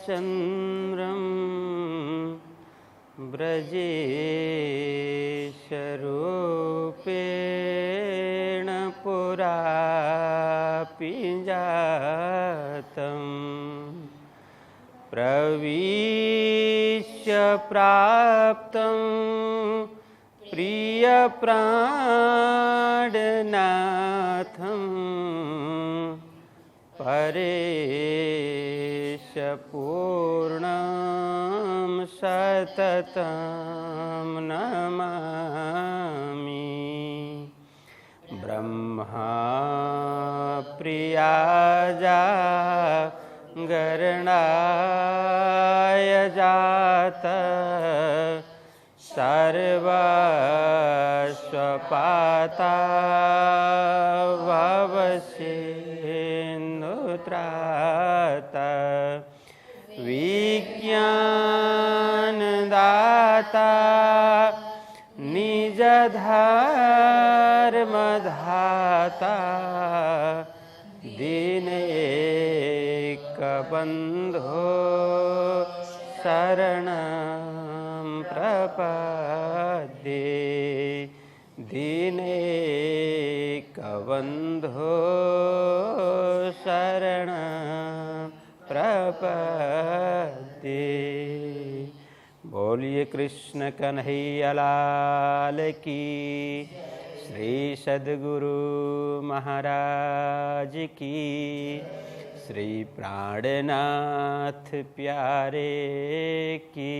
चन्द्रं ब्रजेशरूपेण पुरा पिञ्जातं प्रविश्य प्राप्तं प्रियप्राणनाथं परेशपूर्णं सततं नमामि। ब्रह्मा प्रियाजा गरणाय जात सर्वस्वपाता भवसेन्दुत्रात विज्ञानदाता निजधर्मधाता दीनैकबन्धो शरणं प्रपद्ये दीनैकबन्धो शरणं प्रपद्ये। बोलिए कृष्ण कन्हैया लाल की, श्री सद्गुरु महाराज की, श्री प्राणनाथ प्यारे की,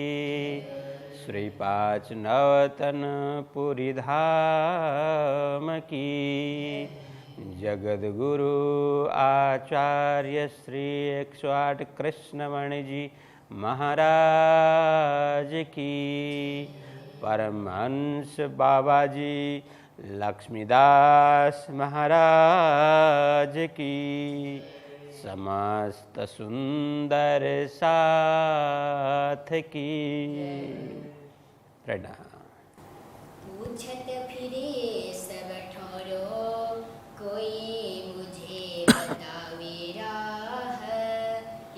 श्री पाँच नवतन पुरी धाम की, जगद्गुरु आचार्य श्री 108 कृष्णमणि जी महाराज की, परमहंस बाबा जी लक्ष्मीदास महाराज की, समस्त सुंदर साथ की प्रणाम। पूछत फिरे सब ठौरो, कोई मुझे बतावे राह।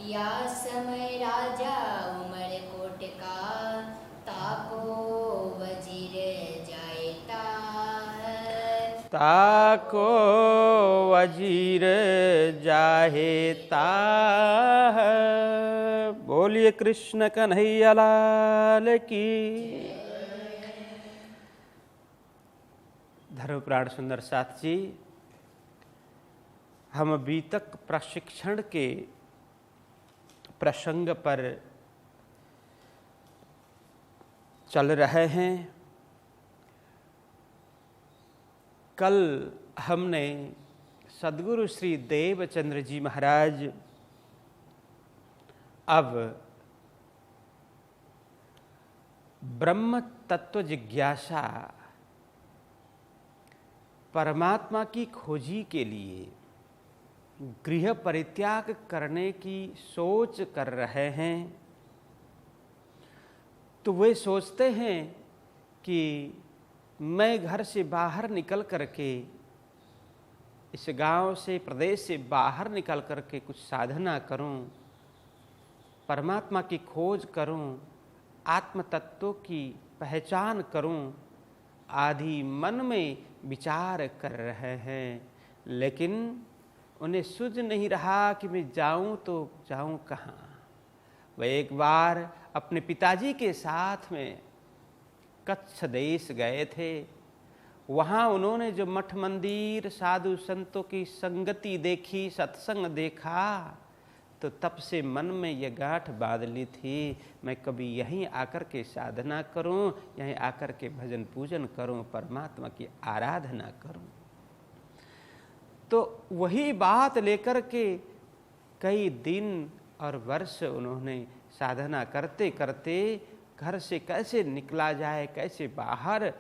या समय राजा उमरकोट का, ताको वजीर जायता है। ताको वजीर जाहेता है। बोलिए कृष्ण कन्हैया लाल की। धर्मप्राण सुंदर साथ जी, हम अभी तक प्रशिक्षण के प्रसंग पर चल रहे हैं। कल हमने सद्गुरु श्री देवचंद्र जी महाराज अब ब्रह्म तत्व जिज्ञासा, परमात्मा की खोजी के लिए गृह परित्याग करने की सोच कर रहे हैं। तो वे सोचते हैं कि मैं घर से बाहर निकल करके, इस गांव से, प्रदेश से बाहर निकल करके कुछ साधना करूं, परमात्मा की खोज करूं, आत्म तत्व की पहचान करूं, आदि मन में विचार कर रहे हैं। लेकिन उन्हें सूझ नहीं रहा कि मैं जाऊं तो जाऊं कहाँ। वह एक बार अपने पिताजी के साथ में कच्छ देश गए थे। वहाँ उन्होंने जो मठ मंदिर, साधु संतों की संगति देखी, सत्संग देखा, तो तब से मन में यह गांठ बांध ली थी, मैं कभी यहीं आकर के साधना करूं, यहीं आकर के भजन पूजन करूं, परमात्मा की आराधना करूं। तो वही बात लेकर के कई दिन और वर्ष उन्होंने साधना करते करते घर से कैसे निकला जाए, कैसे बाहर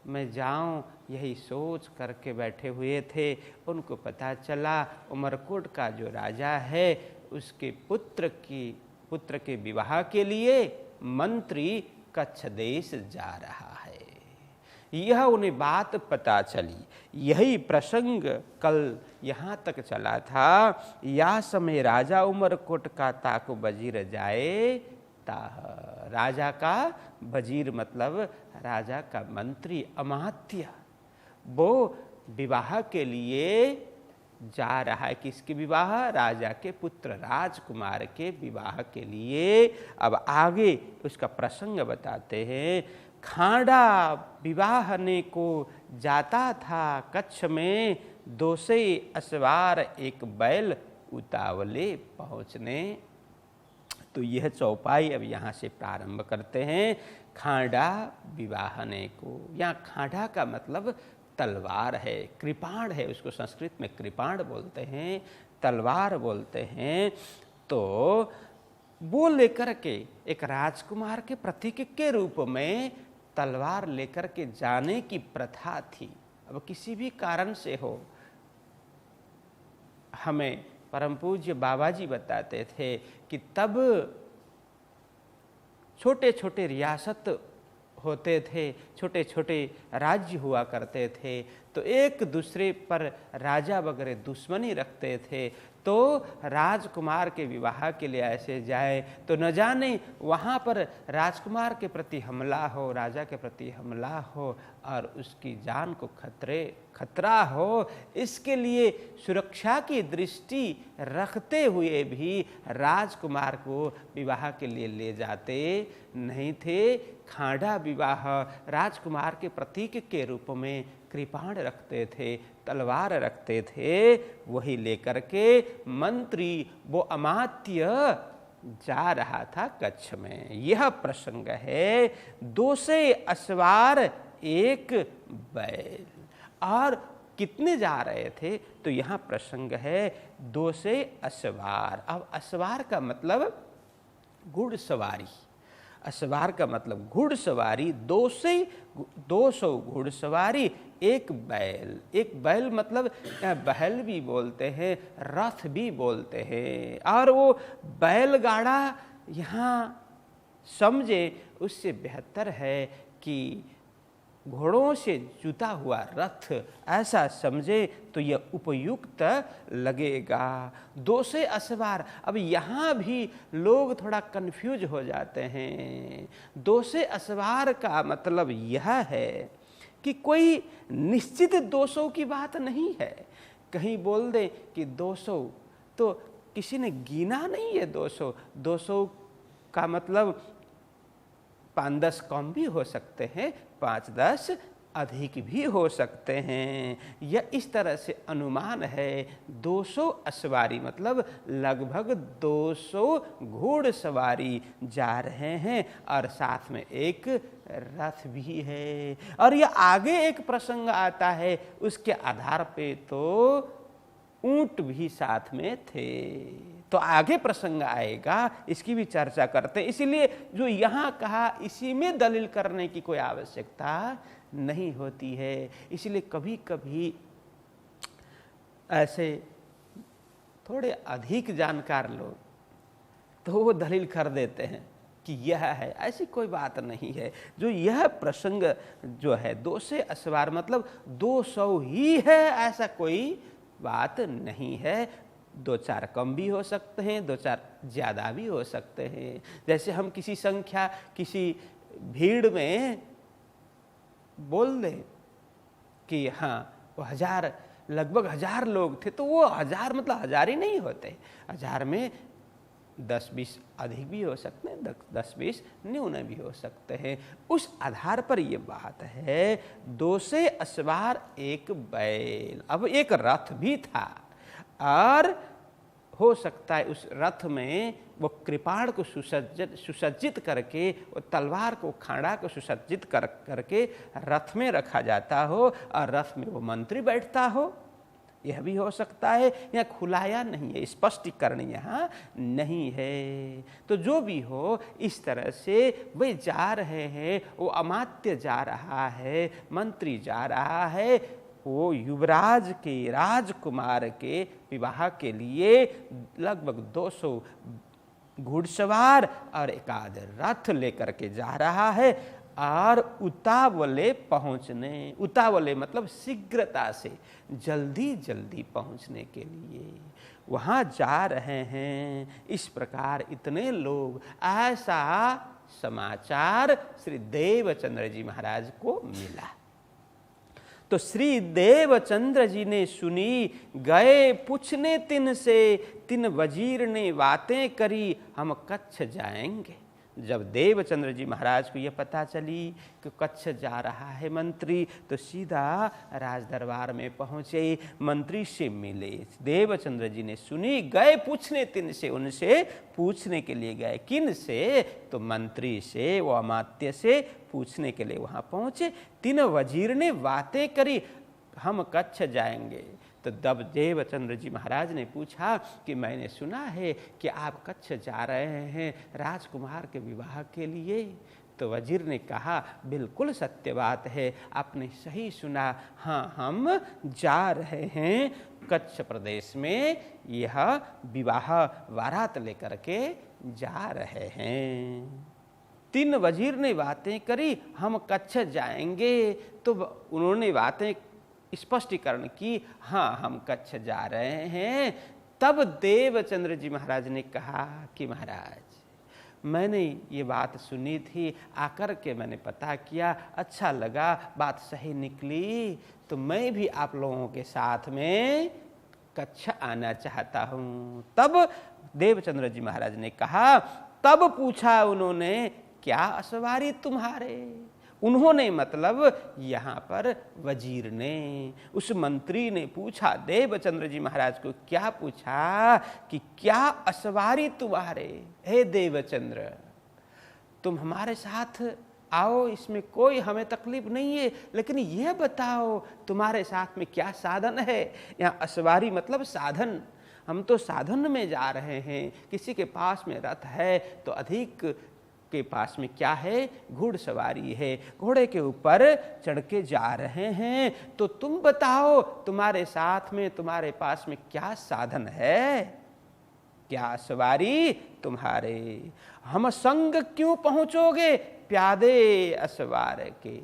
मैं जाऊं, यही सोच करके बैठे हुए थे। उनको पता चला उमरकोट का जो राजा है, उसके पुत्र के विवाह के लिए मंत्री कच्छ देश जा रहा है। यह उन्हें बात पता चली। यही प्रसंग कल यहाँ तक चला था। या समय राजा उमरकोट का ताको वजीर जाए ताह। राजा का वजीर मतलब राजा का मंत्री, अमात्य, वो विवाह के लिए जा रहा है। किसके विवाह? राजा के पुत्र राजकुमार के विवाह के लिए। अब आगे उसका प्रसंग बताते हैं। खांडा विवाहने को जाता था कच्छ में, 200 असवार एक बैल उतावले पहुँचने। तो यह चौपाई अब यहाँ से प्रारंभ करते हैं। खांडा विवाहने को, यहाँ खांडा का मतलब तलवार है, कृपाण है, उसको संस्कृत में कृपाण बोलते हैं, तलवार बोलते हैं। तो वो लेकर के एक राजकुमार के प्रतीक के रूप में तलवार लेकर के जाने की प्रथा थी। अब किसी भी कारण से हो, हमें परम पूज्य बाबा जी बताते थे कि तब छोटे छोटे रियासत होते थे, छोटे छोटे राज्य हुआ करते थे, तो एक दूसरे पर राजा वगैरह दुश्मनी रखते थे। तो राजकुमार के विवाह के लिए ऐसे जाए तो न जाने वहाँ पर राजकुमार के प्रति हमला हो, राजा के प्रति हमला हो और उसकी जान को खतरा हो। इसके लिए सुरक्षा की दृष्टि रखते हुए भी राजकुमार को विवाह के लिए ले जाते नहीं थे। खांडा विवाह राजकुमार के प्रतीक के रूप में कृपाण रखते थे, तलवार रखते थे। वही लेकर के मंत्री वो अमात्य जा रहा था कच्छ में। यह प्रसंग है। 200 असवार एक बैल। और कितने जा रहे थे? तो यहाँ प्रसंग है 200 असवार। अब असवार का मतलब घुड़सवारी। असवार का मतलब घुड़सवारी। 200 घुड़सवारी एक बैल। एक बैल मतलब बहल भी बोलते हैं, रथ भी बोलते हैं। और वो बैलगाड़ा यहाँ समझे उससे बेहतर है कि घोड़ों से जुता हुआ रथ, ऐसा समझे तो यह उपयुक्त लगेगा। 200 असवार। अब यहाँ भी लोग थोड़ा कंफ्यूज हो जाते हैं। 200 असवार का मतलब यह है कि कोई निश्चित 200 की बात नहीं है। कहीं बोल दें कि 200, तो किसी ने गिना नहीं है 200। 200 का मतलब 5-10 कम भी हो सकते हैं, 5-10 अधिक भी हो सकते हैं। यह इस तरह से अनुमान है। 200 असवारी मतलब लगभग 200 घोड़सवारी जा रहे हैं और साथ में एक रथ भी है। और यह आगे एक प्रसंग आता है, उसके आधार पे तो ऊंट भी साथ में थे। तो आगे प्रसंग आएगा, इसकी भी चर्चा करते हैं। इसीलिए जो यहाँ कहा, इसी में दलील करने की कोई आवश्यकता नहीं होती है। इसलिए कभी कभी ऐसे थोड़े अधिक जानकार लोग तो वो दलील कर देते हैं कि यह है, ऐसी कोई बात नहीं है। जो यह प्रसंग जो है 200 असवार मतलब 200 ही है, ऐसा कोई बात नहीं है। 2-4 कम भी हो सकते हैं, 2-4 ज़्यादा भी हो सकते हैं। जैसे हम किसी संख्या, किसी भीड़ में बोल दें कि हाँ वो 1000, लगभग 1000 लोग थे, तो वो 1000 मतलब 1000 ही नहीं होते। 1000 में 10-20 अधिक भी हो सकते हैं, 10-20 न्यून भी हो सकते हैं। उस आधार पर ये बात है। 200 असवार एक बैल। अब एक रथ भी था और हो सकता है उस रथ में वो कृपाण को सुसज्जित करके, वो तलवार को, खांडा को सुसज्जित करके रथ में रखा जाता हो और रथ में वो मंत्री बैठता हो। यह भी हो सकता है। यहाँ खुलाया नहीं है, स्पष्टीकरण यहाँ नहीं है। तो जो भी हो, इस तरह से वे जा रहे हैं। वो अमात्य जा रहा है, मंत्री जा रहा है, वो युवराज के, राजकुमार के विवाह के लिए लगभग 200 घुड़सवार और एकाध रथ लेकर के जा रहा है। और उतावले पहुंचने, उतावले मतलब शीघ्रता से, जल्दी जल्दी पहुंचने के लिए वहां जा रहे हैं। इस प्रकार इतने लोग, ऐसा समाचार श्री देवचंद्र जी महाराज को मिला। तो श्री देवचंद्र जी ने सुनी, गए पूछने तिन से, तिन वजीर ने बातें करी, हम कच्छ जाएंगे। जब देवचंद्र जी महाराज को यह पता चली कि कच्छ जा रहा है मंत्री, तो सीधा राज दरबार में पहुंचे, मंत्री से मिले। देवचंद्र जी ने सुनी, गए पूछने तिन से, उनसे पूछने के लिए गए। किन से? तो मंत्री से, वो अमात्य से पूछने के लिए वहां पहुंचे। तीन वजीर ने बातें करी, हम कच्छ जाएंगे। तो तब देवचंद्र जी महाराज ने पूछा कि मैंने सुना है कि आप कच्छ जा रहे हैं राजकुमार के विवाह के लिए। तो वजीर ने कहा, बिल्कुल सत्य बात है, आपने सही सुना। हाँ, हम जा रहे हैं कच्छ प्रदेश में, यह विवाह बारात लेकर के जा रहे हैं। तीन वजीर ने बातें करी, हम कच्छ जाएंगे। तो उन्होंने बातें स्पष्टीकरण की, हाँ हम कच्छ जा रहे हैं। तब देवचंद्र जी महाराज ने कहा कि महाराज, मैंने ये बात सुनी थी, आकर के मैंने पता किया, अच्छा लगा, बात सही निकली, तो मैं भी आप लोगों के साथ में कच्छ आना चाहता हूँ। तब देवचंद्र जी महाराज ने कहा, तब पूछा उन्होंने, क्या असवारी तुम्हारे? उन्होंने मतलब यहाँ पर वजीर ने, उस मंत्री ने पूछा देवचंद्र जी महाराज को, क्या पूछा कि क्या असवारी तुम्हारे? हे देवचंद्र, तुम हमारे साथ आओ, इसमें कोई हमें तकलीफ नहीं है, लेकिन यह बताओ तुम्हारे साथ में क्या साधन है? यहाँ असवारी मतलब साधन। हम तो साधन में जा रहे हैं, किसी के पास में रथ है तो अधिक के पास में क्या है? घुड़सवारी है, घोड़े के ऊपर चढ़ के जा रहे हैं। तो तुम बताओ तुम्हारे साथ में, तुम्हारे पास में क्या साधन है? क्या सवारी तुम्हारे? हम संग क्यों पहुंचोगे प्यादे असवार के?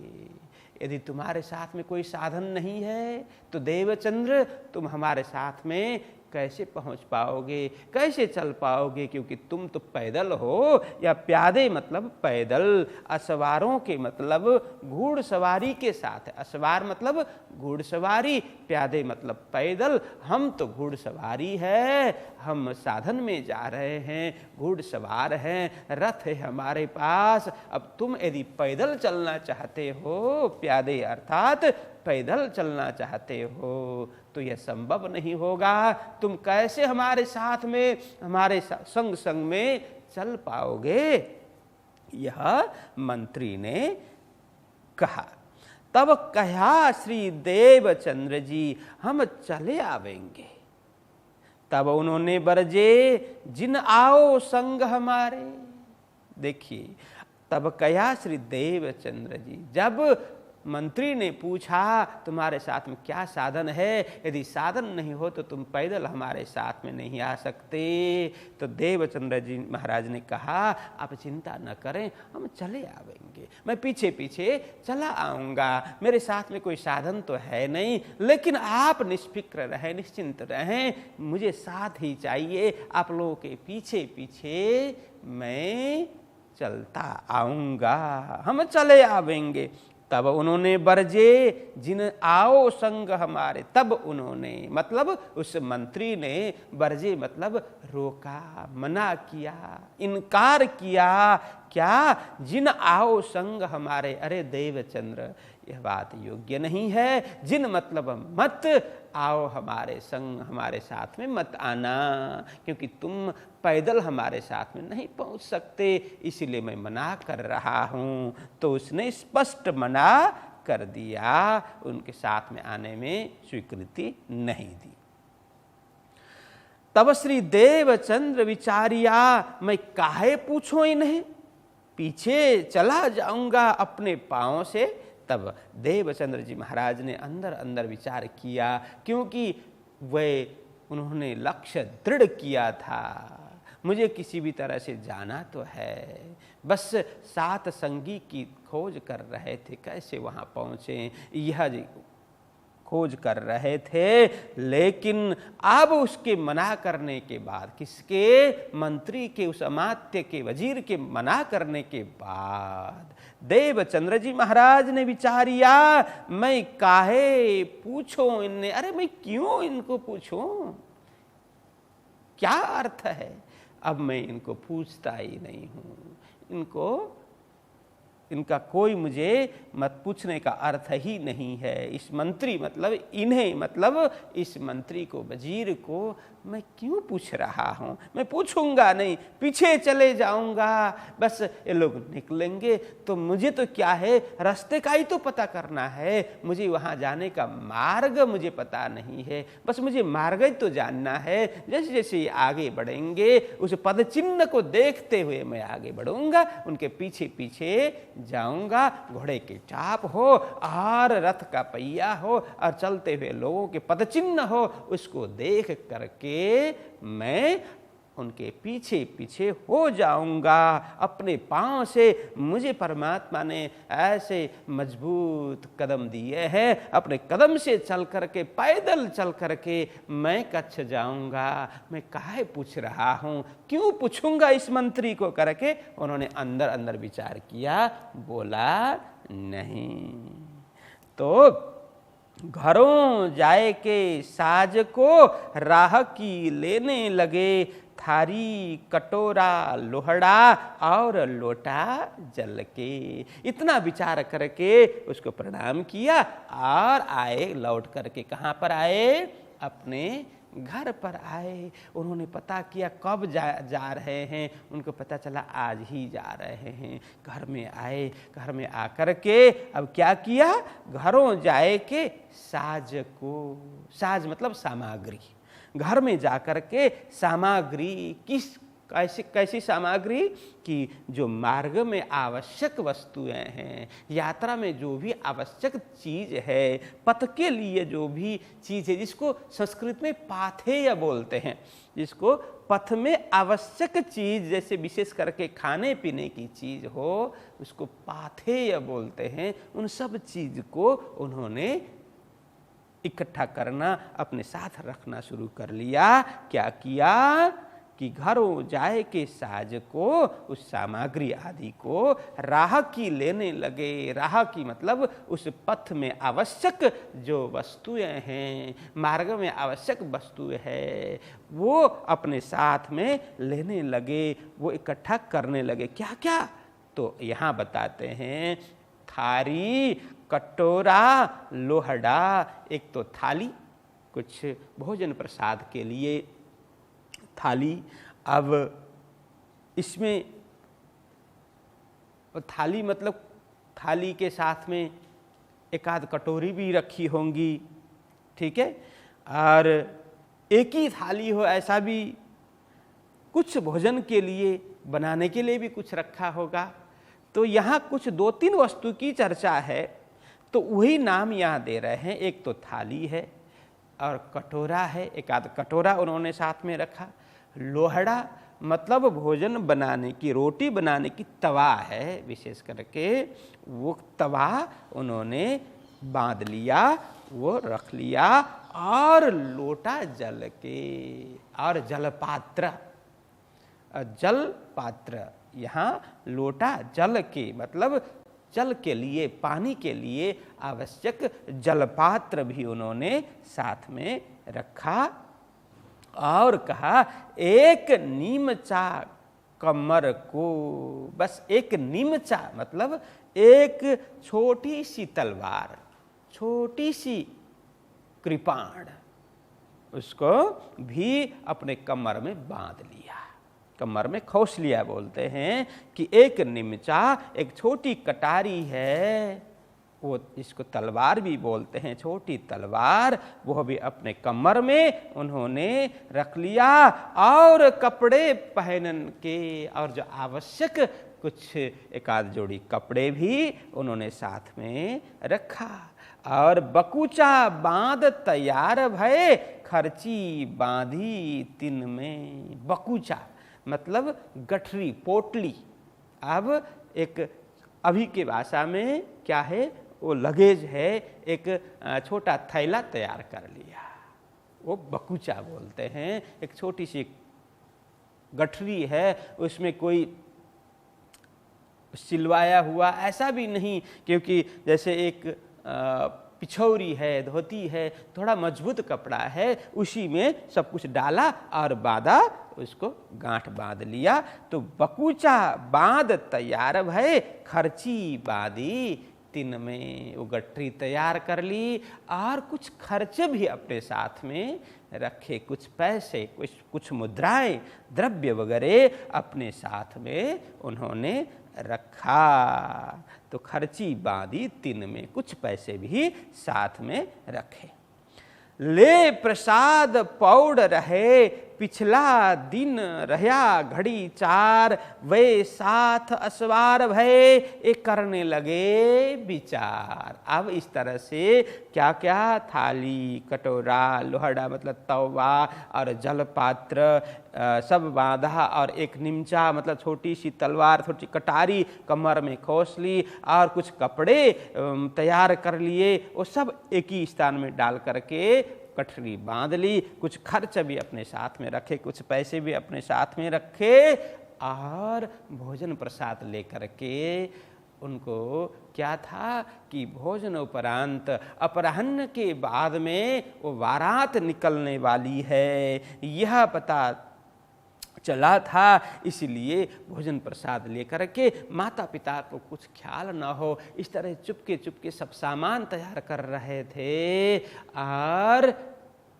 यदि तुम्हारे साथ में कोई साधन नहीं है तो देवचंद्र तुम हमारे साथ में कैसे पहुंच पाओगे, कैसे चल पाओगे? क्योंकि तुम तो पैदल हो, या प्यादे मतलब पैदल, असवारों के मतलब घुड़सवारी के साथ है। असवार मतलब घुड़सवारी, प्यादे मतलब पैदल। हम तो घुड़सवारी है, हम साधन में जा रहे हैं, घुड़सवार हैं, रथ है हमारे पास। अब तुम यदि पैदल चलना चाहते हो, प्यादे अर्थात पैदल चलना चाहते हो, तो यह संभव नहीं होगा। तुम कैसे हमारे साथ में, हमारे संग संग में चल पाओगे? यह मंत्री ने कहा। तब कहा श्री देवचंद्र जी, हम चले आवेंगे। तब उन्होंने बरजे, जिन आओ संग हमारे। देखिए, तब कहा श्री देवचंद्र जी, जब मंत्री ने पूछा तुम्हारे साथ में क्या साधन है, यदि साधन नहीं हो तो तुम पैदल हमारे साथ में नहीं आ सकते। तो देवचंद्र जी महाराज ने कहा, आप चिंता न करें, हम चले आवेंगे, मैं पीछे पीछे चला आऊँगा। मेरे साथ में कोई साधन तो है नहीं, लेकिन आप निष्फिक्र रहें, निश्चिंत रहें, मुझे साथ ही चाहिए। आप लोगों के पीछे पीछे मैं चलता आऊँगा, हम चले आवेंगे। तब उन्होंने बरजे, जिन आओ संग हमारे। तब उन्होंने मतलब उस मंत्री ने, बरजे मतलब रोका, मना किया, इनकार किया। क्या? जिन आओ संग हमारे। अरे देवचंद्र, यह बात योग्य नहीं है। जिन मतलब मत आओ हमारे संग, हमारे साथ में मत आना, क्योंकि तुम पैदल हमारे साथ में नहीं पहुंच सकते, इसलिए मैं मना कर रहा हूं। तो उसने स्पष्ट मना कर दिया, उनके साथ में आने में स्वीकृति नहीं दी। तब श्री देवचंद्र विचारिया, मैं काहे पूछूं इन्हें, पीछे चला जाऊंगा अपने पांव से। तब देवचंद्र जी महाराज ने अंदर अंदर विचार किया, क्योंकि वे उन्होंने लक्ष्य दृढ़ किया था, मुझे किसी भी तरह से जाना तो है। बस 7 संगी की खोज कर रहे थे, कैसे वहाँ पहुँचे यह खोज कर रहे थे। लेकिन अब उसके मना करने के बाद, किसके? मंत्री के, उस अमात्य के, वजीर के मना करने के बाद देवचंद्र जी महाराज ने विचारिया, मैं काहे पूछूं इनने, अरे मैं क्यों इनको पूछूं, क्या अर्थ है? अब मैं इनको पूछता ही नहीं हूं, इनका कोई मुझे मत पूछने का अर्थ ही नहीं है। इस मंत्री मतलब इन्हें, मतलब इस मंत्री को, वजीर को मैं क्यों पूछ रहा हूँ? मैं पूछूंगा नहीं, पीछे चले जाऊंगा। बस ये लोग निकलेंगे तो मुझे तो क्या है, रास्ते का ही तो पता करना है। मुझे वहाँ जाने का मार्ग मुझे पता नहीं है, बस मुझे मार्ग ही तो जानना है। जैसे जैसे ये आगे बढ़ेंगे उस पद चिन्ह को देखते हुए मैं आगे बढ़ूंगा, उनके पीछे पीछे जाऊंगा। घोड़े के चाप हो और रथ का पहिया हो और चलते हुए लोगों के पद चिन्ह हो, उसको देख करके मैं उनके पीछे पीछे हो जाऊंगा। अपने पांव से मुझे परमात्मा ने ऐसे मजबूत कदम दिए हैं, अपने कदम से चल करके, पैदल चल करके मैं कच्छ जाऊंगा। मैं काहे पूछ रहा हूं, क्यों पूछूंगा इस मंत्री को करके उन्होंने अंदर अंदर विचार किया, बोला नहीं। तो घरों जाए के साज को राह की लेने लगे, थारी कटोरा लोहड़ा और लोटा जल के। इतना विचार करके उसको प्रणाम किया और आए, लौट करके कहाँ पर आए? अपने घर पर आए। उन्होंने पता किया कब जा रहे हैं, उनको पता चला आज ही जा रहे हैं। घर में आए, घर में आकर के अब क्या किया? घरों जाए के साज को, साज मतलब सामग्री, घर में जाकर के सामग्री, कैसी सामग्री कि जो मार्ग में आवश्यक वस्तुएं हैं, यात्रा में जो भी आवश्यक चीज है, पथ के लिए जो भी चीज है, जिसको संस्कृत में पाथेय बोलते हैं, जिसको पथ में आवश्यक चीज, जैसे विशेष करके खाने पीने की चीज हो, उसको पाथेय बोलते हैं। उन सब चीज को उन्होंने इकट्ठा करना, अपने साथ रखना शुरू कर लिया। क्या किया कि घरों जाए के साज को, उस सामग्री आदि को राह की लेने लगे। राह की मतलब उस पथ में आवश्यक जो वस्तुएं हैं, मार्ग में आवश्यक वस्तुएं हैं, वो अपने साथ में लेने लगे, वो इकट्ठा करने लगे। क्या क्या? तो यहाँ बताते हैं, थारी कटोरा लोहड़ा। एक तो थाली, कुछ भोजन प्रसाद के लिए थाली। अब इसमें थाली मतलब थाली के साथ में एक आध कटोरी भी रखी होंगी, ठीक है, और एक ही थाली हो ऐसा भी, कुछ भोजन के लिए बनाने के लिए भी कुछ रखा होगा। तो यहाँ कुछ 2-3 वस्तु की चर्चा है, तो वही नाम यहाँ दे रहे हैं। एक तो थाली है और कटोरा है, एक आध कटोरा उन्होंने साथ में रखा। लोहड़ा मतलब भोजन बनाने की, रोटी बनाने की तवा है, विशेष करके वो तवा उन्होंने बांध लिया, वो रख लिया। और लोटा जल के, और जलपात्र, जल पात्र, यहाँ लोटा जल के मतलब जल के लिए, पानी के लिए आवश्यक जलपात्र भी उन्होंने साथ में रखा। और कहा एक नीमचा कमर को, बस एक नीमचा मतलब एक छोटी सी तलवार, छोटी सी कृपाण, उसको भी अपने कमर में बांध लिया, कमर में खोस लिया। बोलते हैं कि एक निमचा, एक छोटी कटारी है, वो इसको तलवार भी बोलते हैं, छोटी तलवार, वो भी अपने कमर में उन्होंने रख लिया। और कपड़े पहनन के, और जो आवश्यक कुछ एक आध जोड़ी कपड़े भी उन्होंने साथ में रखा। और बकुचा बांध तैयार भय, खर्ची बांधी तिन में। बकुचा मतलब गठरी, पोटली। अब एक अभी के भाषा में क्या है, वो लगेज है, एक छोटा थैला तैयार कर लिया, वो बकुचा बोलते हैं। एक छोटी सी गठरी है, उसमें कोई सिलवाया हुआ ऐसा भी नहीं, क्योंकि जैसे एक पिछौरी है, धोती है, थोड़ा मजबूत कपड़ा है, उसी में सब कुछ डाला और बांधा, उसको गांठ बांध लिया। तो बकुचा बांध तैयार भय, खर्ची बांधी तिन में। वो गठरी तैयार कर ली और कुछ खर्च भी अपने साथ में रखे, कुछ पैसे, कुछ मुद्राएं, द्रव्य वगैरह अपने साथ में उन्होंने रखा। तो खर्ची बांधी तिन में, कुछ पैसे भी साथ में रखे। ले प्रसाद पौड़ रहे, पिछला दिन रहा घड़ी चार। वे साथ असवार भय, एक करने लगे विचार। अब इस तरह से क्या क्या, थाली, कटोरा, लोहड़ा मतलब तवा और जलपात्र सब बांधा, और एक निमचा मतलब छोटी सी तलवार, छोटी कटारी कमर में खोस ली, और कुछ कपड़े तैयार कर लिए, वो सब एक ही स्थान में डाल करके गठरी बांध ली। कुछ खर्च भी अपने साथ में रखे, कुछ पैसे भी अपने साथ में रखे, और भोजन प्रसाद लेकर के उनको क्या था कि भोजन उपरांत अपराह्न के बाद में वो बारात निकलने वाली है, यह पता चला था। इसलिए भोजन प्रसाद लेकर के माता पिता को कुछ ख्याल न हो, इस तरह चुपके चुपके सब सामान तैयार कर रहे थे और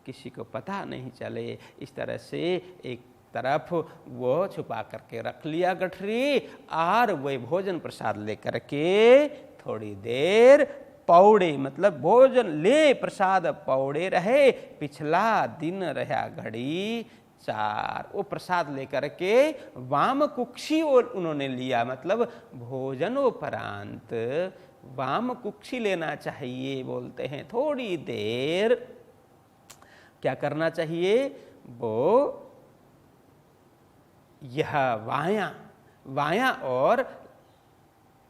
किसी को पता नहीं चले। इस तरह से एक तरफ वो छुपा करके रख लिया गठरी, और वह भोजन प्रसाद लेकर के थोड़ी देर पौड़े मतलब भोजन ले प्रसाद पौड़े रहे, पिछला दिन रहा घड़ी चार। वो प्रसाद लेकर के वाम कुक्षी उन्होंने लिया, मतलब भोजन उपरांत वाम कुक्षी लेना चाहिए बोलते हैं। थोड़ी देर क्या करना चाहिए, वो यह वाया और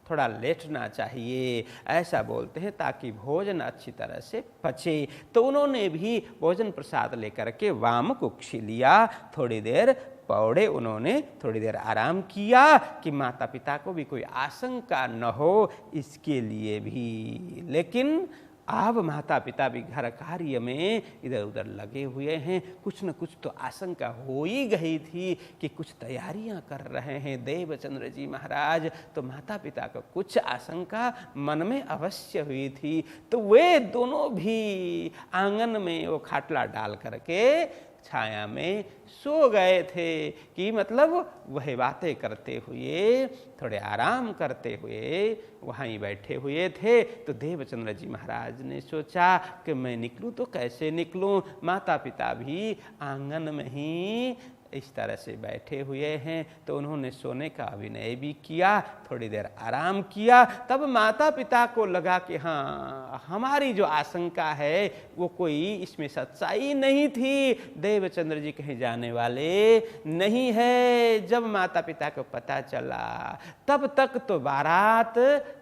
थोड़ा लेटना चाहिए, ऐसा बोलते हैं, ताकि भोजन अच्छी तरह से पचे। तो उन्होंने भी भोजन प्रसाद लेकर के वाम कुक्षी लिया, थोड़ी देर पौड़े, उन्होंने थोड़ी देर आराम किया कि माता पिता को भी कोई आशंका न हो, इसके लिए भी। लेकिन अब माता पिता भी घर कार्य में इधर उधर लगे हुए हैं। कुछ न कुछ तो आशंका हो ही गई थी कि कुछ तैयारियां कर रहे हैं देवचंद्र जी महाराज, तो माता पिता को कुछ आशंका मन में अवश्य हुई थी। तो वे दोनों भी आंगन में वो खाटला डाल करके छाया में सो गए थे, कि मतलब वह बातें करते हुए, थोड़े आराम करते हुए वहीं बैठे हुए थे। तो देवचंद्र जी महाराज ने सोचा कि मैं निकलूं तो कैसे निकलूं, माता पिता भी आंगन में ही इस तरह से बैठे हुए हैं। तो उन्होंने सोने का अभिनय भी किया, थोड़ी देर आराम किया। तब माता पिता को लगा कि हाँ, हमारी जो आशंका है वो कोई इसमें सच्चाई नहीं थी, देवचंद्र जी कहीं जाने वाले नहीं है। जब माता पिता को पता चला, तब तक तो बारात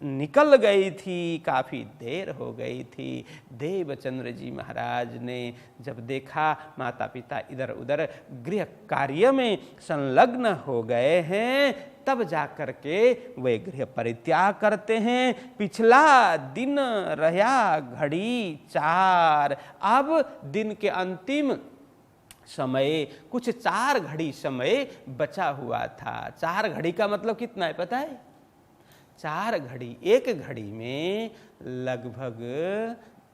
निकल गई थी, काफ़ी देर हो गई थी। देवचंद्र जी महाराज ने जब देखा माता पिता इधर उधर गृह कार्य में संलग्न हो गए हैं, तब जाकर के वे गृह परित्याग करते हैं। पिछला दिन रहा घड़ी चार। अब दिन के अंतिम समय कुछ 4 घड़ी समय बचा हुआ था। 4 घड़ी का मतलब कितना है पता है? 4 घड़ी, एक घड़ी में लगभग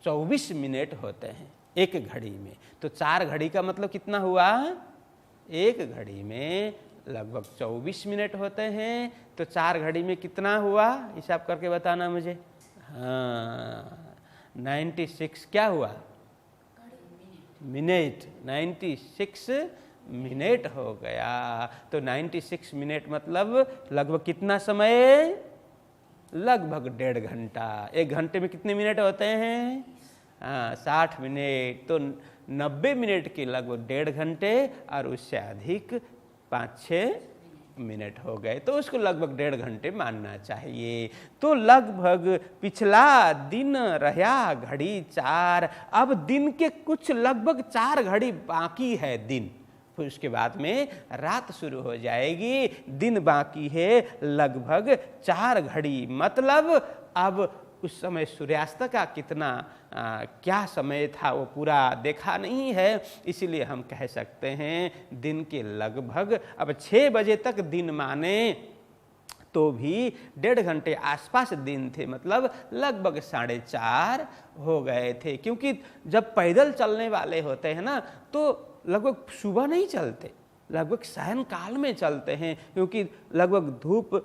24 मिनट होते हैं एक घड़ी में। तो 4 घड़ी का मतलब कितना हुआ? एक घड़ी में लगभग 24 मिनट होते हैं। तो 4 घड़ी में कितना हुआ, हिसाब करके बताना मुझे। हाँ, 96 क्या हुआ? मिनट, 96 मिनट हो गया। तो 96 मिनट मतलब लगभग कितना समय? लगभग 1.5 घंटा। 1 घंटे में कितने मिनट होते हैं? हाँ, 60 मिनट। तो 90 मिनट के लगभग 1.5 घंटे और उससे अधिक 5-6 मिनट हो गए, तो उसको लगभग 1.5 घंटे मानना चाहिए। तो लगभग पिछला दिन रहा घड़ी 4, अब दिन के कुछ लगभग 4 घड़ी बाकी है दिन, फिर उसके बाद में रात शुरू हो जाएगी। दिन बाकी है लगभग 4 घड़ी, मतलब अब उस समय सूर्यास्त का कितना क्या समय था वो पूरा देखा नहीं है, इसीलिए हम कह सकते हैं दिन के लगभग अब 6 बजे तक दिन माने तो भी 1.5 घंटे आसपास दिन थे, मतलब लगभग 4:30 हो गए थे। क्योंकि जब पैदल चलने वाले होते हैं ना तो लगभग सुबह नहीं चलते, लगभग सायंकाल में चलते हैं, क्योंकि लगभग धूप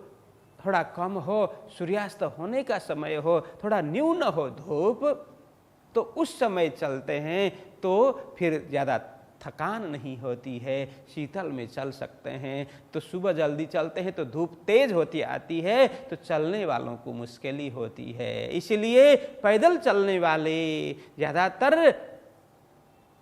थोड़ा कम हो, सूर्यास्त होने का समय हो, थोड़ा न्यून हो धूप, तो उस समय चलते हैं, तो फिर ज़्यादा थकान नहीं होती है, शीतल में चल सकते हैं। तो सुबह जल्दी चलते हैं तो धूप तेज होती आती है, तो चलने वालों को मुश्किल ही होती है, इसलिए पैदल चलने वाले ज़्यादातर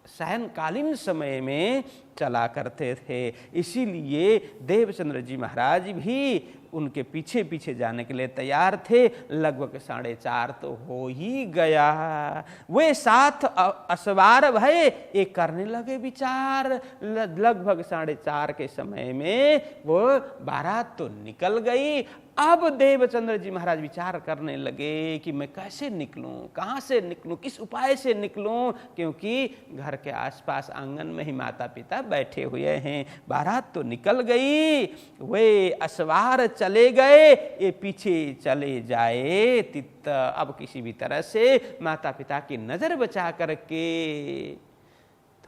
सायंकालीन समय में चला करते थे। इसीलिए देवचंद्र जी महाराज भी उनके पीछे पीछे जाने के लिए तैयार थे। लगभग 4:30 तो हो ही गया। वे साथ असवार भये, एक करने लगे विचार। लगभग 4:30 के समय में वो बारात तो निकल गई। अब देवचंद्र जी महाराज विचार करने लगे कि मैं कैसे निकलूं, कहाँ से निकलूं, किस उपाय से निकलूं, क्योंकि घर के आसपास आंगन में ही माता पिता बैठे हुए हैं। बारात तो निकल गई, वे असवार चले गए, ये पीछे चले जाए तित। अब किसी भी तरह से माता पिता की नजर बचा करके,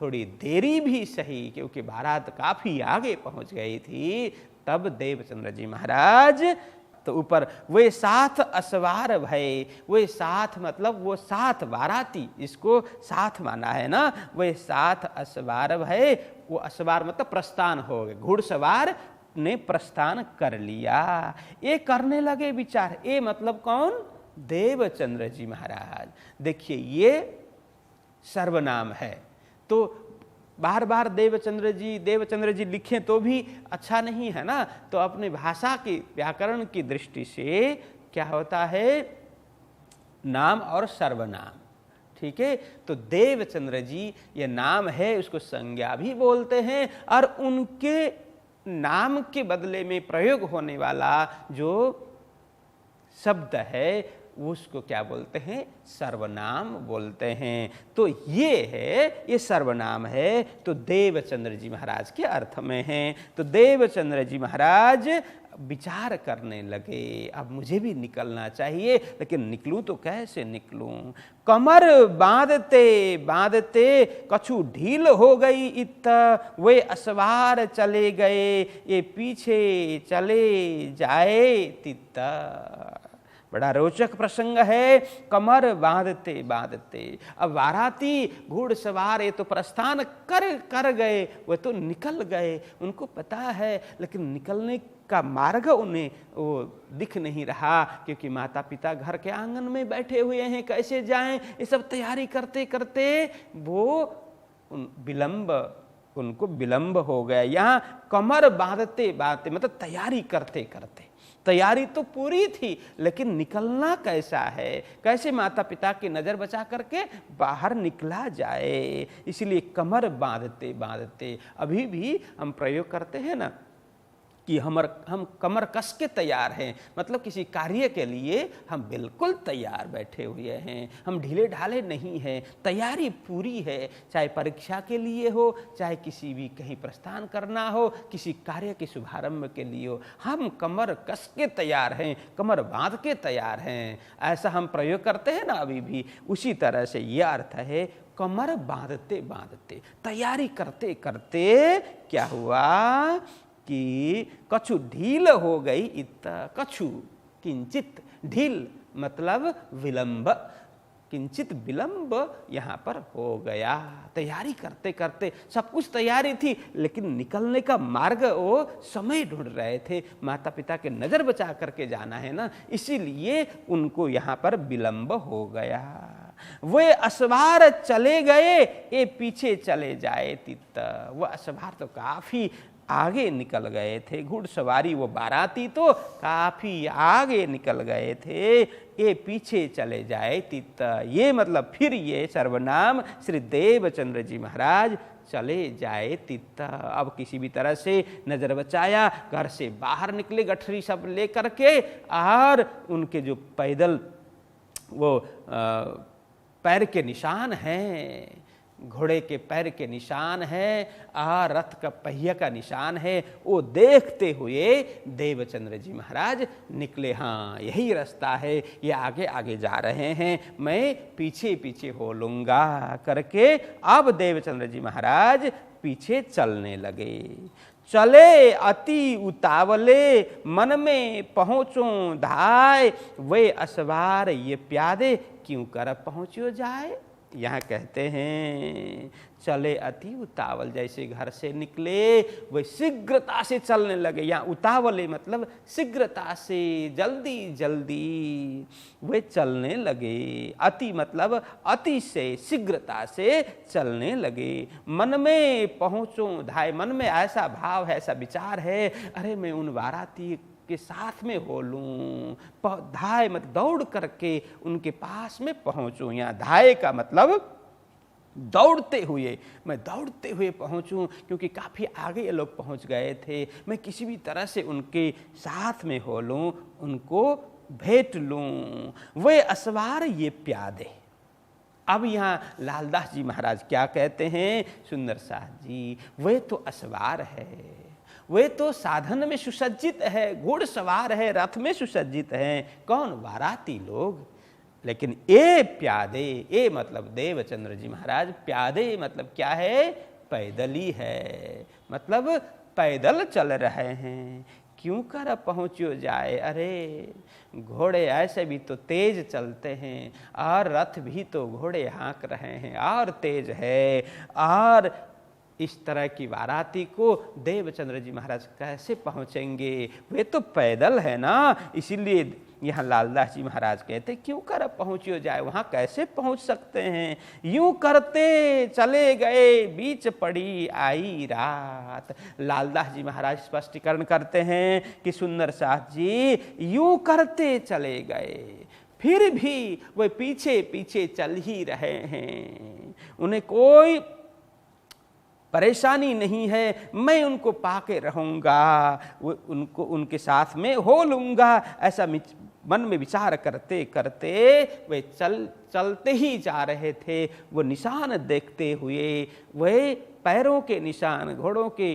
थोड़ी देरी भी सही क्योंकि बारात काफी आगे पहुंच गई थी, तब देवचंद्र जी महाराज तो ऊपर वे साथ असवार भये। वे साथ मतलब वो साथ बाराती, इसको साथ माना है ना, वे साथ असवार भये। वो असवार मतलब प्रस्थान हो गए, घुड़सवार ने प्रस्थान कर लिया। ये करने लगे विचार, ये मतलब कौन? देवचंद्र जी महाराज। देखिए ये सर्वनाम है, तो बार बार देवचंद्र जी लिखें तो भी अच्छा नहीं है ना, तो अपने भाषा की व्याकरण की दृष्टि से क्या होता है, नाम और सर्वनाम, ठीक है। तो देवचंद्र जी ये नाम है, उसको संज्ञा भी बोलते हैं, और उनके नाम के बदले में प्रयोग होने वाला जो शब्द है उसको क्या बोलते हैं? सर्वनाम बोलते हैं। तो ये है, ये सर्वनाम है, तो देवचंद्र जी महाराज के अर्थ में है। तो देवचंद्र जी महाराज विचार करने लगे, अब मुझे भी निकलना चाहिए, लेकिन निकलूं तो कैसे निकलूं? कमर बांधते बांधते कछु ढील हो गई इत, वे असवार चले गए, ये पीछे चले जाए तित। बड़ा रोचक प्रसंग है। कमर बांधते बांधते, अब बाराती घुड़सवार ये तो प्रस्थान कर गए, वे तो निकल गए, उनको पता है, लेकिन निकलने का मार्ग उन्हें वो दिख नहीं रहा, क्योंकि माता पिता घर के आंगन में बैठे हुए हैं, कैसे जाएं? ये सब तैयारी करते करते वो उनको विलंब हो गया। यहाँ कमर बांधते बांधते मतलब तैयारी करते करते, तैयारी तो पूरी थी, लेकिन निकलना कैसा है, कैसे माता पिता की नज़र बचा करके बाहर निकला जाए, इसलिए कमर बांधते बांधते। अभी भी हम प्रयोग करते हैं ना कि हम कमर कस के तैयार हैं, मतलब किसी कार्य के लिए हम बिल्कुल तैयार बैठे हुए हैं, हम ढीले ढाले नहीं हैं, तैयारी पूरी है, चाहे परीक्षा के लिए हो, चाहे किसी भी कहीं प्रस्थान करना हो, किसी कार्य के शुभारंभ के लिए हो, हम कमर कस के तैयार हैं, कमर बांध के तैयार हैं। ऐसा हम प्रयोग करते हैं ना अभी भी, उसी तरह से ये अर्थ है, कमर बांधते बांधते, तैयारी करते करते क्या हुआ कि कछु ढील हो गई इत। कछु किंचित, ढील मतलब विलंब, किंचित विलंब यहाँ पर हो गया। तैयारी करते करते, सब कुछ तैयारी थी, लेकिन निकलने का मार्ग वो समय ढूंढ रहे थे, माता पिता के नज़र बचा करके जाना है ना, इसीलिए उनको यहाँ पर विलंब हो गया। वे असवार चले गए, ये पीछे चले जाए तित। वह असवार तो काफी आगे निकल गए थे। घुड़सवारी वो बाराती तो काफ़ी आगे निकल गए थे, ये पीछे चले जाए तित। ये मतलब फिर ये सर्वनाम श्री देवचंद्र जी महाराज चले जाए तित। अब किसी भी तरह से नजर बचाया, घर से बाहर निकले गठरी सब लेकर के, और उनके जो पैदल वो पैर के निशान हैं, घोड़े के पैर के निशान है और रथ का पहिया का निशान है, वो देखते हुए देवचंद्र जी महाराज निकले। हाँ, यही रास्ता है, ये आगे आगे जा रहे हैं, मैं पीछे पीछे हो लूँगा करके अब देवचंद्र जी महाराज पीछे चलने लगे। चले अति उतावले, मन में पहुँचो धाय, वे असवार ये प्यादे, क्यों कर पहुँचो जाए। यहाँ कहते हैं चले अति उतावल, जैसे घर से निकले वे शीघ्रता से चलने लगे। यहाँ उतावले मतलब शीघ्रता से, जल्दी जल्दी वे चलने लगे। अति मतलब अति से, शीघ्रता से चलने लगे। मन में पहुँचो धाय, मन में ऐसा भाव है, ऐसा विचार है, अरे मैं उन बाराती के साथ में हो लूँ, धाय मत दौड़ करके उनके पास में पहुँचूँ। यहाँ धाय का मतलब दौड़ते हुए, मैं दौड़ते हुए पहुँचूँ, क्योंकि काफ़ी आगे ये लोग पहुँच गए थे, मैं किसी भी तरह से उनके साथ में हो लूँ, उनको भेंट लूँ। वे असवार ये प्यादे। अब यहाँ लालदास जी महाराज क्या कहते हैं, सुंदर साथ जी, वे तो असवार है, वे तो साधन में सुसज्जित है, घुड़सवार है, रथ में सुसज्जित हैं। कौन? बाराती लोग। लेकिन ये प्यादे, ये मतलब देवचंद्र जी महाराज, प्यादे मतलब क्या है? पैदली है, मतलब पैदल चल रहे हैं। क्यों कर पहुँचो जाए, अरे घोड़े ऐसे भी तो तेज चलते हैं, और रथ भी तो घोड़े हाँक रहे हैं और तेज है, और इस तरह की बाराती को देवचंद्र जी महाराज कैसे पहुँचेंगे, वे तो पैदल है ना। इसीलिए यहाँ लालदास जी महाराज कहते क्यों कर पहुँचियो जाए, वहाँ कैसे पहुँच सकते हैं। यूं करते चले गए, बीच पड़ी आई रात। लालदास जी महाराज स्पष्टीकरण करते हैं कि सुंदर साथ जी यूं करते चले गए, फिर भी वे पीछे पीछे चल ही रहे हैं, उन्हें कोई परेशानी नहीं है, मैं उनको पाके रहूँगा, वो उनको उनके साथ में हो लूँगा। ऐसा मन में विचार करते करते वे चलते ही जा रहे थे। वो निशान देखते हुए, वे पैरों के निशान, घोड़ों के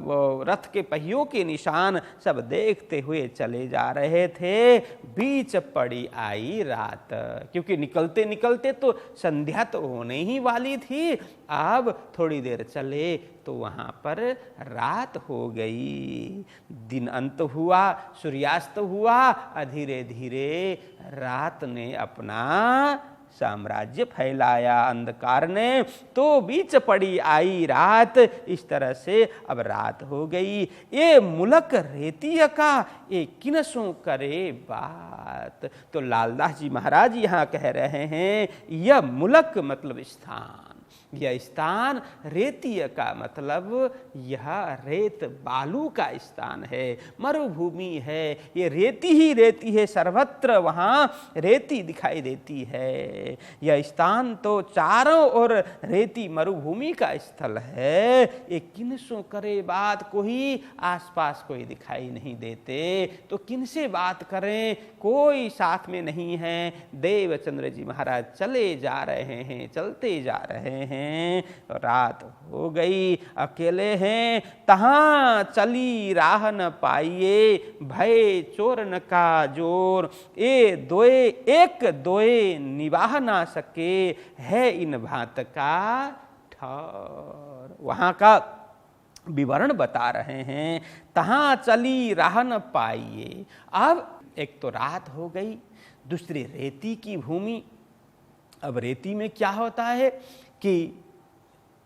वो रथ के पहियों के निशान सब देखते हुए चले जा रहे थे। बीच पड़ी आई रात, क्योंकि निकलते निकलते तो संध्या तो होने ही वाली थी। अब थोड़ी देर चले तो वहाँ पर रात हो गई, दिन अंत हुआ, सूर्यास्त हुआ, धीरे धीरे रात ने अपना साम्राज्य फैलाया अंधकार ने, तो बीच पड़ी आई रात। इस तरह से अब रात हो गई। ये मुलक रेतिया का ये किनसों करे बात। तो लालदास जी महाराज यहाँ कह रहे हैं, यह मुलक मतलब स्थान, यह स्थान रेतीय का मतलब यह रेत बालू का स्थान है, मरुभूमि है, ये रेती ही रेती है, सर्वत्र वहाँ रेती दिखाई देती है। यह स्थान तो चारों ओर रेती मरुभूमि का स्थल है। ये किनसों करे बात, कोई आसपास कोई दिखाई नहीं देते, तो किनसे बात करें, कोई साथ में नहीं है। देवचंद्र जी महाराज चले जा रहे हैं, चलते जा रहे हैं, रात हो गई, अकेले हैं, तहाँ चली राह न पाइए, भय चोरन का जोर, ए दोए एक दोए निवाह ना सके, है इन भांत का ठौर। वहाँ का विवरण बता रहे हैं, तहाँ चली राह न पाइए। अब एक तो रात हो गई, दूसरी रेती की भूमि। अब रेती में क्या होता है कि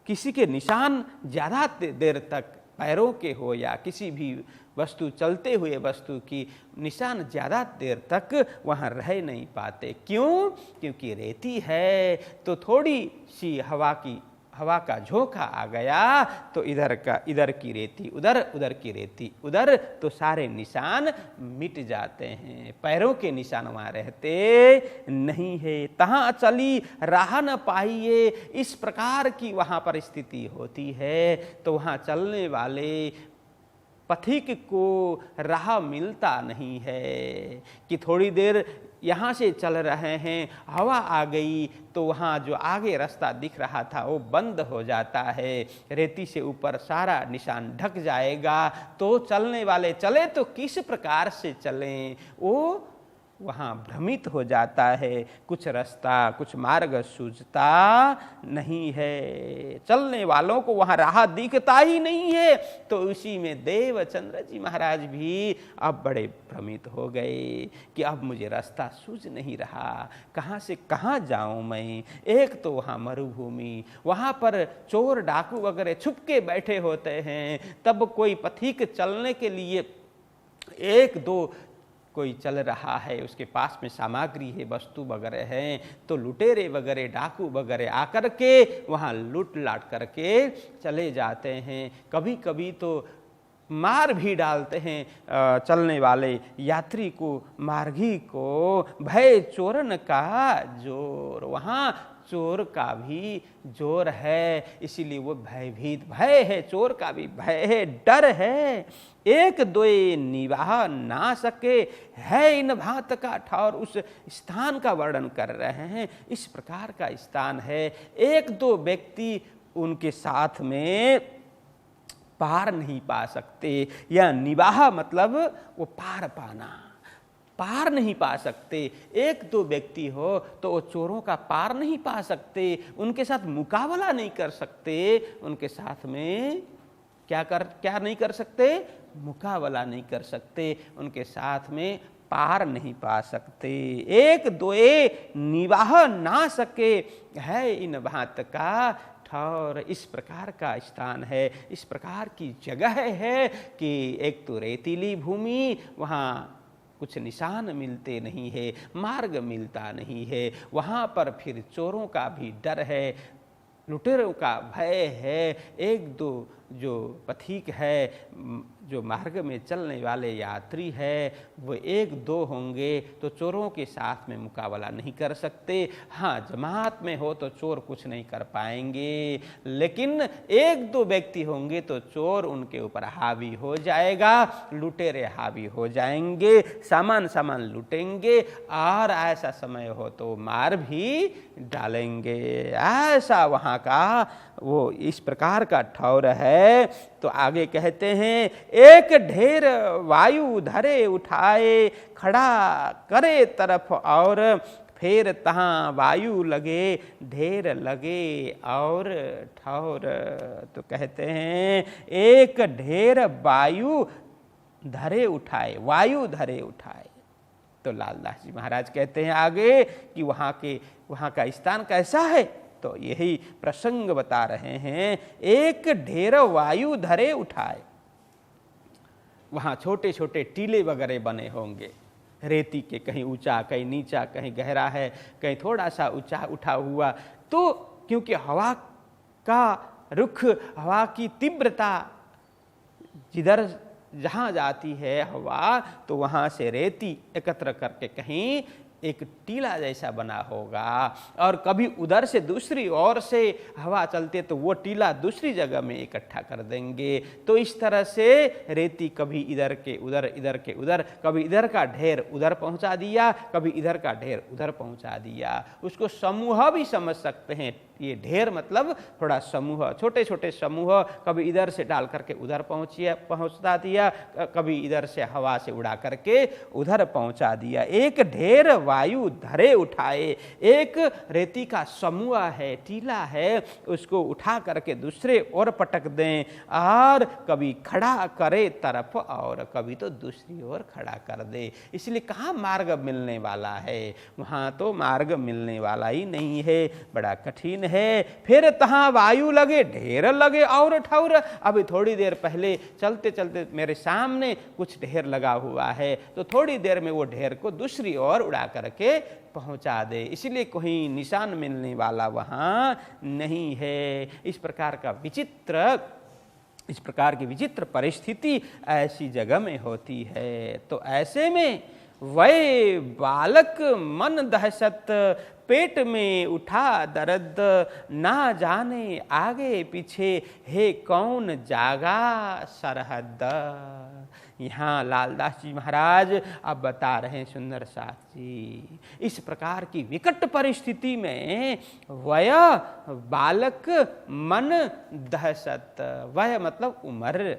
किसी के निशान ज़्यादा देर तक पैरों के हो या किसी भी वस्तु, चलते हुए वस्तु की निशान ज़्यादा देर तक वहाँ रह नहीं पाते। क्यों? क्योंकि रेती है तो थोड़ी सी हवा का झोंका आ गया तो इधर की रेती उधर, उधर की रेती उधर, तो सारे निशान मिट जाते हैं। पैरों के निशान वहाँ रहते नहीं है। तहाँ चली राह न पाइए, इस प्रकार की वहाँ पर स्थिति होती है। तो वहाँ चलने वाले पथिक को राह मिलता नहीं है कि थोड़ी देर यहाँ से चल रहे हैं, हवा आ गई तो वहाँ जो आगे रास्ता दिख रहा था वो बंद हो जाता है, रेती से ऊपर सारा निशान ढक जाएगा। तो चलने वाले चले तो किस प्रकार से चलें, वो वहाँ भ्रमित हो जाता है। कुछ रास्ता, कुछ मार्ग सूझता नहीं है, चलने वालों को वहाँ राह दिखता ही नहीं है। तो उसी में देवचंद्र जी महाराज भी अब बड़े भ्रमित हो गए कि अब मुझे रास्ता सूझ नहीं रहा, कहाँ से कहाँ जाऊँ मैं। एक तो वहाँ मरुभूमि, वहाँ पर चोर डाकू वगैरह छुप के बैठे होते हैं। तब कोई पथिक चलने के लिए एक दो कोई चल रहा है, उसके पास में सामग्री है, वस्तु वगैरह हैं, तो लुटेरे वगैरह डाकू वगैरह आकर के वहाँ लूट लाट करके चले जाते हैं। कभी कभी तो मार भी डालते हैं चलने वाले यात्री को, मार्गी को। भय चोरन का जोर, वहाँ चोर का भी जोर है, इसीलिए वो भयभीत, भय है, चोर का भी भय है, डर है। एक दोए निवाह ना सके है इन भात का ठौर, उस स्थान का वर्णन कर रहे हैं। इस प्रकार का स्थान है, एक दो व्यक्ति उनके साथ में पार नहीं पा सकते। या निवाह मतलब वो पार पाना, पार नहीं पा सकते। एक दो व्यक्ति हो तो वो चोरों का पार नहीं पा सकते, उनके साथ मुकाबला नहीं कर सकते, उनके साथ में क्या नहीं कर सकते, मुकाबला नहीं कर सकते, उनके साथ में पार नहीं पा सकते। एक दोए निवाह ना सके है इन भात का ठौर, इस प्रकार का स्थान है, इस प्रकार की जगह है कि एक तो रेतीली भूमि, वहाँ कुछ निशान मिलते नहीं है, मार्ग मिलता नहीं है, वहाँ पर फिर चोरों का भी डर है, लुटेरों का भय है। एक दो जो पथिक है, जो मार्ग में चलने वाले यात्री है, वो एक दो होंगे तो चोरों के साथ में मुकाबला नहीं कर सकते। हाँ, जमात में हो तो चोर कुछ नहीं कर पाएंगे, लेकिन एक दो व्यक्ति होंगे तो चोर उनके ऊपर हावी हो जाएगा, लुटेरे हावी हो जाएंगे, सामान लुटेंगे, और ऐसा समय हो तो मार भी डालेंगे। ऐसा वहाँ का वो इस प्रकार का ठौर है। तो आगे कहते हैं, एक ढेर वायु धरे उठाए, खड़ा करे तरफ और फिर तहाँ वायु लगे, ढेर लगे और ठौर। तो कहते हैं एक ढेर वायु धरे उठाए, वायु धरे उठाए। तो लालदास जी महाराज कहते हैं आगे कि वहाँ का स्थान कैसा है, तो यही प्रसंग बता रहे हैं। एक ढेर वायु धरे उठाए, वहाँ छोटे छोटे टीले वगैरह बने होंगे, रेती के, कहीं ऊंचा कहीं नीचा, कहीं गहरा है कहीं थोड़ा सा ऊंचा उठा हुआ। तो क्योंकि हवा का रुख, हवा की तीव्रता जिधर जहाँ जाती है हवा, तो वहाँ से रेती एकत्र करके कहीं एक टीला जैसा बना होगा, और कभी उधर से दूसरी ओर से हवा चलते तो वो टीला दूसरी जगह में इकट्ठा कर देंगे। तो इस तरह से रेती कभी इधर के उधर, इधर के उधर, कभी इधर का ढेर उधर पहुंचा दिया, कभी इधर का ढेर उधर पहुंचा दिया। उसको समूह भी समझ सकते हैं। ये ढेर मतलब थोड़ा समूह, छोटे छोटे समूह, कभी इधर से डाल करके उधर पहुंचा दिया, कभी इधर से हवा से उड़ा करके उधर पहुंचा दिया। एक ढेर वायु धरे उठाए, एक रेती का समूह है, टीला है, उसको उठा करके दूसरे ओर पटक दें, और कभी खड़ा करे तरफ और कभी तो दूसरी ओर खड़ा कर दे। इसलिए कहाँ मार्ग मिलने वाला है, वहाँ तो मार्ग मिलने वाला ही नहीं है, बड़ा कठिन है, फिर तहाँ वायु लगे, ढेर लगे और ठौर। अभी थोड़ी देर पहले चलते चलते मेरे सामने कुछ ढेर लगा हुआ है, तो थोड़ी देर में वो ढेर को दूसरी ओर उड़ा करके पहुंचा दे, इसलिए कोई निशान मिलने वाला वहाँ नहीं है। इस प्रकार की विचित्र परिस्थिति ऐसी जगह में होती है। तो ऐसे में वह बालक मन दहशत, पेट में उठा दर्द, ना जाने आगे पीछे है कौन जागा सरहद। यहाँ लालदास जी महाराज अब बता रहे हैं सुंदर साथ जी, इस प्रकार की विकट परिस्थिति में वय बालक मन दहशत, वय मतलब उम्र,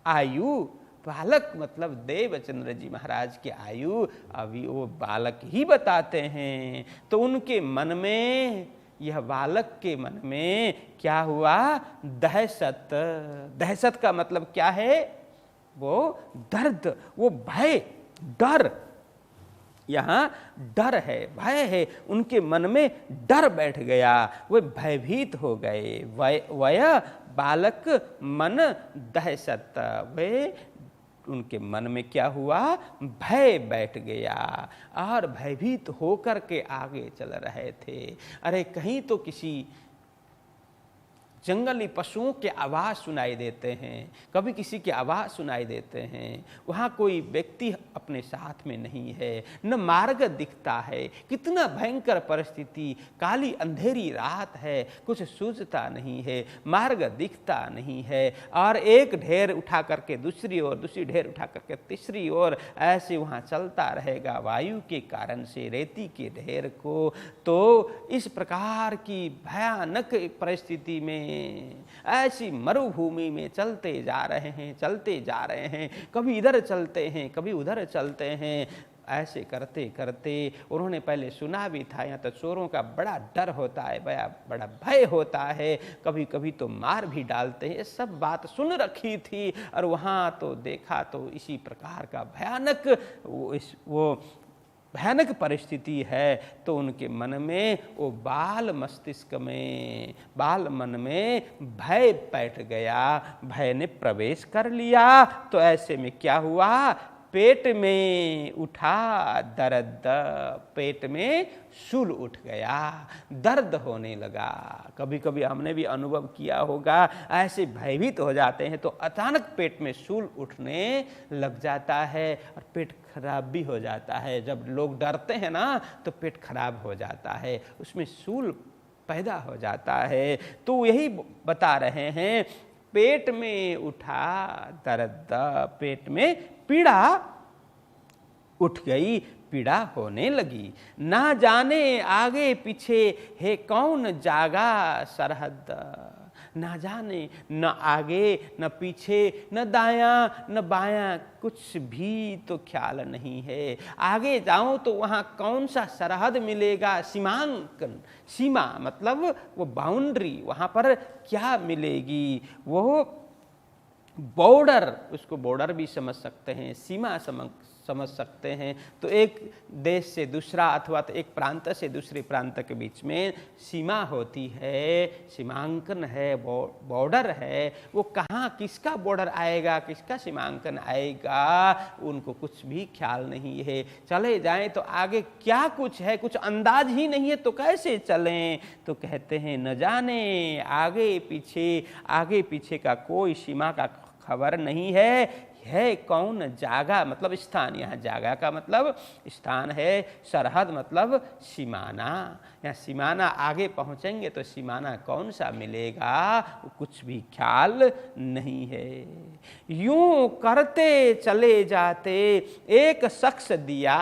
आयु, बालक मतलब देवचंद्र जी महाराज की आयु अभी वो बालक ही बताते हैं। तो उनके मन में, यह बालक के मन में क्या हुआ? दहशत। दहशत का मतलब क्या है? वो दर्द, वो भय, डर। यहाँ डर है, भय है, उनके मन में डर बैठ गया, वे भयभीत हो गए। वय बालक मन दहशत, वे उनके मन में क्या हुआ? भय बैठ गया और भयभीत होकर के आगे चल रहे थे। अरे कहीं तो किसी जंगली पशुओं के आवाज़ सुनाई देते हैं, कभी किसी की आवाज़ सुनाई देते हैं, वहाँ कोई व्यक्ति अपने साथ में नहीं है, न मार्ग दिखता है। कितना भयंकर परिस्थिति, काली अंधेरी रात है, कुछ सूझता नहीं है, मार्ग दिखता नहीं है। और एक ढेर उठा करके दूसरी ओर, दूसरी ढेर उठा करके तीसरी ओर, ऐसे वहाँ चलता रहेगा वायु के कारण से, रेती के ढेर को। तो इस प्रकार की भयानक परिस्थिति में, ऐसी मरुभूमि में चलते जा रहे हैं, चलते जा रहे हैं, कभी इधर चलते हैं, कभी उधर चलते हैं। ऐसे करते करते उन्होंने पहले सुना भी था, यहाँ तो चोरों का बड़ा डर होता है, बड़ा भय होता है, कभी कभी तो मार भी डालते हैं, ये सब बात सुन रखी थी। और वहाँ तो देखा तो इसी प्रकार का भयानक परिस्थिति है। तो उनके मन में, वो बाल मस्तिष्क में, बाल मन में भय बैठ गया, भय ने प्रवेश कर लिया। तो ऐसे में क्या हुआ? पेट में उठा दर्द, पेट में शूल उठ गया, दर्द होने लगा। कभी कभी हमने भी अनुभव किया होगा, ऐसे भयभीत हो जाते हैं तो अचानक पेट में शूल उठने लग जाता है और पेट खराब भी हो जाता है। जब लोग डरते हैं ना तो पेट खराब हो जाता है, उसमें शूल पैदा हो जाता है। तो यही बता रहे हैं, पेट में उठा दर्द, पेट में पीड़ा उठ गई, पीड़ा होने लगी। ना जाने आगे पीछे है कौन जागा सरहद, ना जाने, न आगे न पीछे, न दायां न बायां, कुछ भी तो ख्याल नहीं है। आगे जाऊं तो वहाँ कौन सा सरहद मिलेगा, सीमांकन, सीमा मतलब वो बाउंड्री, वहाँ पर क्या मिलेगी? वो बॉर्डर, उसको बॉर्डर भी समझ सकते हैं, सीमा समझ सकते हैं। तो एक देश से दूसरा अथवा तो एक प्रांत से दूसरे प्रांत के बीच में सीमा होती है, सीमांकन है, बॉर्डर है। वो कहाँ किसका बॉर्डर आएगा, किसका सीमांकन आएगा, उनको कुछ भी ख्याल नहीं है। चले जाएं तो आगे क्या कुछ है, कुछ अंदाज ही नहीं है, तो कैसे चलें? तो कहते हैं न जाने आगे पीछे का कोई सीमा का खबर नहीं है कौन जागा, मतलब स्थान। यहाँ जागा का मतलब स्थान है, सरहद मतलब सीमाना। यहाँ सीमाना आगे पहुँचेंगे तो सीमाना कौन सा मिलेगा, कुछ भी ख्याल नहीं है। यूं करते चले जाते एक शख्स दिया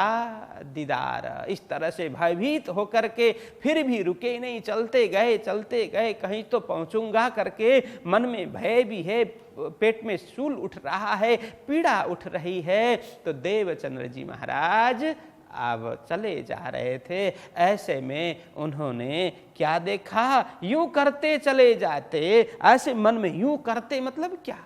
दीदार, इस तरह से भयभीत होकर के फिर भी रुके नहीं, चलते गए, कहीं तो पहुँचूंगा करके मन में भय भी है, पेट में शूल उठ रहा है, पीड़ा उठ रही है। तो देवचंद्र जी महाराज अब चले जा रहे थे। ऐसे में उन्होंने क्या देखा? यूं करते चले जाते, ऐसे मन में यूं करते मतलब क्या?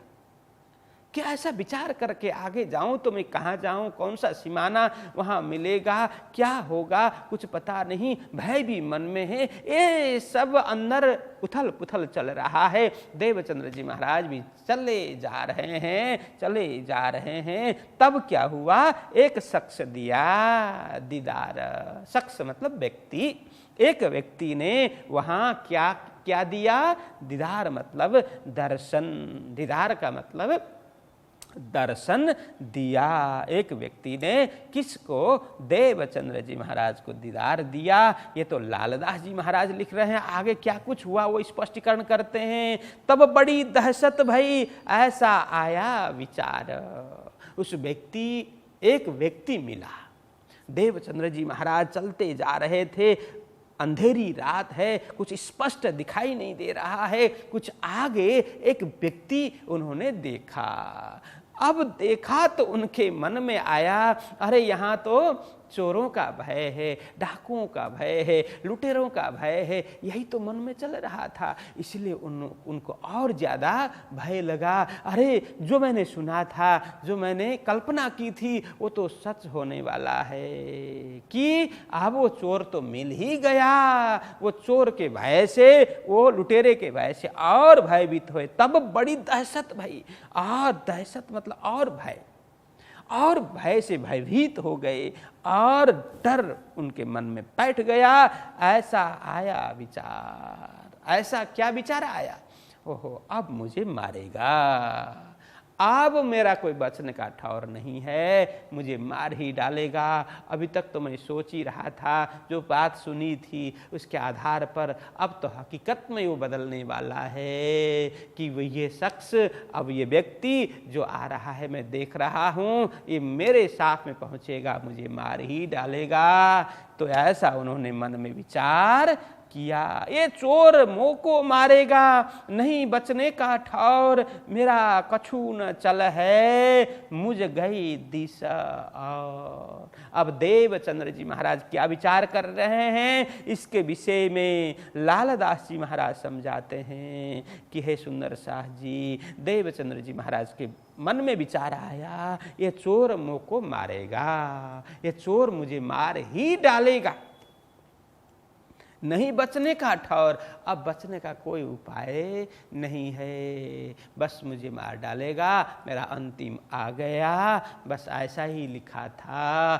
क्या ऐसा विचार करके आगे जाऊं तो मैं कहाँ जाऊं, कौन सा सीमाना वहाँ मिलेगा, क्या होगा कुछ पता नहीं, भय भी मन में है। ये सब अंदर उथल पुथल चल रहा है। देवचंद्र जी महाराज भी चले जा रहे हैं। तब क्या हुआ, एक शख्स दिया दीदार। शख्स मतलब व्यक्ति, एक व्यक्ति ने वहाँ क्या दिया, दीदार मतलब दर्शन। दीदार का मतलब दर्शन दिया। एक व्यक्ति ने किसको, देवचंद्र जी महाराज को दीदार दिया। ये तो लालदास जी महाराज लिख रहे हैं, आगे क्या कुछ हुआ वो स्पष्टीकरण करते हैं। तब बड़ी दहशत भई, ऐसा आया विचार। उस व्यक्ति, एक व्यक्ति मिला। देवचंद्र जी महाराज चलते जा रहे थे, अंधेरी रात है, कुछ स्पष्ट दिखाई नहीं दे रहा है। कुछ आगे एक व्यक्ति उन्होंने देखा। अब देखा तो उनके मन में आया, अरे यहाँ तो चोरों का भय है, डाकुओं का भय है, लुटेरों का भय है, यही तो मन में चल रहा था। इसलिए उनको और ज़्यादा भय लगा। अरे जो मैंने सुना था, जो मैंने कल्पना की थी, वो तो सच होने वाला है कि अब वो चोर तो मिल ही गया। वो चोर के भय से, वो लुटेरे के भय से और भयभीत हुए। तब बड़ी दहशत भई, और दहशत मतलब और भय, और भय से भयभीत हो गए और डर उनके मन में बैठ गया। ऐसा आया विचार। ऐसा क्या विचार आया, ओहो अब मुझे मारेगा, अब मेरा कोई बचने का ठौर नहीं है, मुझे मार ही डालेगा। अभी तक तो मैं सोच ही रहा था, जो बात सुनी थी उसके आधार पर अब तो हकीकत में वो बदलने वाला है कि वो ये शख्स, अब ये व्यक्ति जो आ रहा है मैं देख रहा हूँ, ये मेरे साथ में पहुँचेगा, मुझे मार ही डालेगा। तो ऐसा उन्होंने मन में विचार किया, ये चोर मोह को मारेगा, नहीं बचने का ठौर, मेरा कछु न चल है, मुझ गई दिशा। और अब देवचंद्र जी महाराज क्या विचार कर रहे हैं, इसके विषय में लालदास जी महाराज समझाते हैं कि हे सुंदर शाह जी, देवचंद्र जी महाराज के मन में विचार आया, ये चोर मोह को मारेगा, ये चोर मुझे मार ही डालेगा, नहीं बचने का ठौर, अब बचने का कोई उपाय नहीं है, बस मुझे मार डालेगा, मेरा अंतिम आ गया, बस ऐसा ही लिखा था,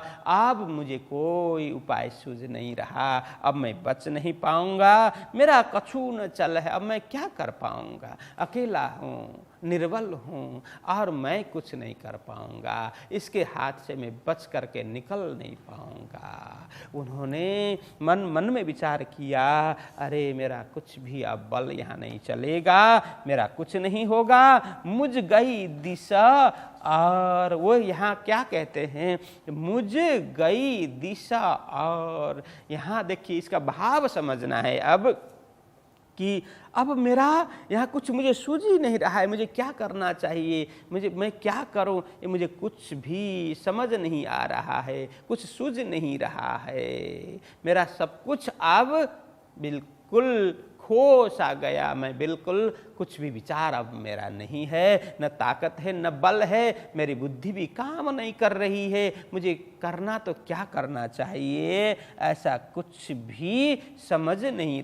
अब मुझे कोई उपाय सूझ नहीं रहा, अब मैं बच नहीं पाऊंगा, मेरा कछु न चल है, अब मैं क्या कर पाऊंगा, अकेला हूँ, निर्बल हूँ और मैं कुछ नहीं कर पाऊंगा, इसके हाथ से मैं बच करके निकल नहीं पाऊंगा। उन्होंने मन में विचार किया, अरे मेरा कुछ भी अब बल यहाँ नहीं चलेगा, मेरा कुछ नहीं होगा, मुझ गई दिशा। और वो यहाँ क्या कहते हैं, मुझ गई दिशा। और यहाँ देखिए इसका भाव समझना है अब कि अब मेरा यहाँ कुछ मुझे सूझ ही नहीं रहा है, मुझे क्या करना चाहिए, मैं क्या करूँ, ये मुझे कुछ भी समझ नहीं आ रहा है, कुछ सूझ नहीं रहा है, मेरा सब कुछ अब बिल्कुल खो सा गया, मैं बिल्कुल कुछ भी विचार अब मेरा नहीं है, न ताकत है न बल है, मेरी बुद्धि भी काम नहीं कर रही है, मुझे करना तो क्या करना चाहिए, ऐसा कुछ भी समझ नहीं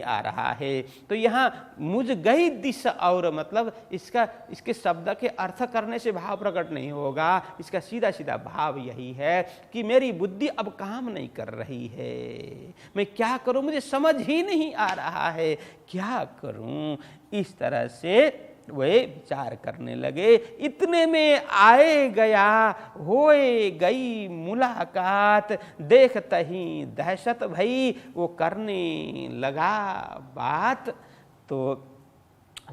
आ रहा है। तो यहाँ मुझ गई दिशा, और मतलब इसके शब्द के अर्थ करने से भाव प्रकट नहीं होगा, इसका सीधा सीधा भाव यही है कि मेरी बुद्धि अब काम नहीं कर रही है, मैं क्या करूं, मुझे समझ ही नहीं आ रहा है, क्या करूं। इस तरह से वे विचार करने लगे। इतने में आए गया होए गई मुलाकात, देखते ही दहशत भई, वो करने लगा बात। तो